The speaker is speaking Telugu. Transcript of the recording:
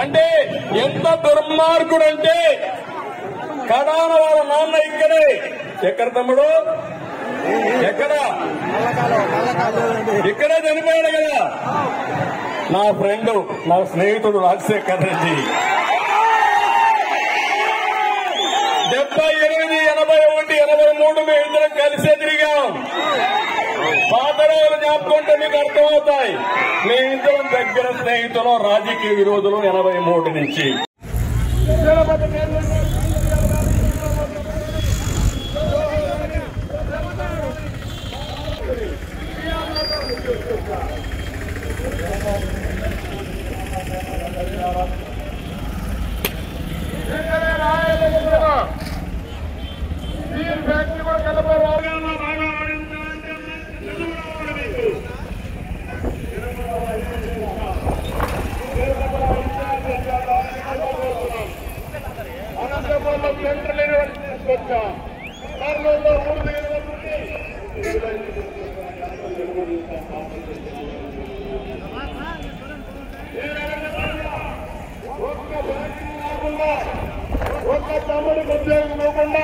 అంటే ఎంత దుర్మార్గుడు అంటే కడాన వాళ్ళ నాన్న ఇక్కడే. ఎక్కడ తమ్ముడు? ఎక్కడ? ఇక్కడే చనిపోయాడు కదా నా ఫ్రెండ్, నా స్నేహితుడు రాజశేఖర్ రెడ్డి. 78, 81, 83 మేము ఇద్దరం కలిసే తిరిగాం. పాత రోజులు జ్ఞాపకంటే మీకు అర్థమవుతాయి. మేమిద్దరం దగ్గర స్నేహితులు, రాజకీయ విరోధులు 83 నుంచి. ఒక్క తమ్ముడికి ఉద్యోగం ఇవ్వకుండా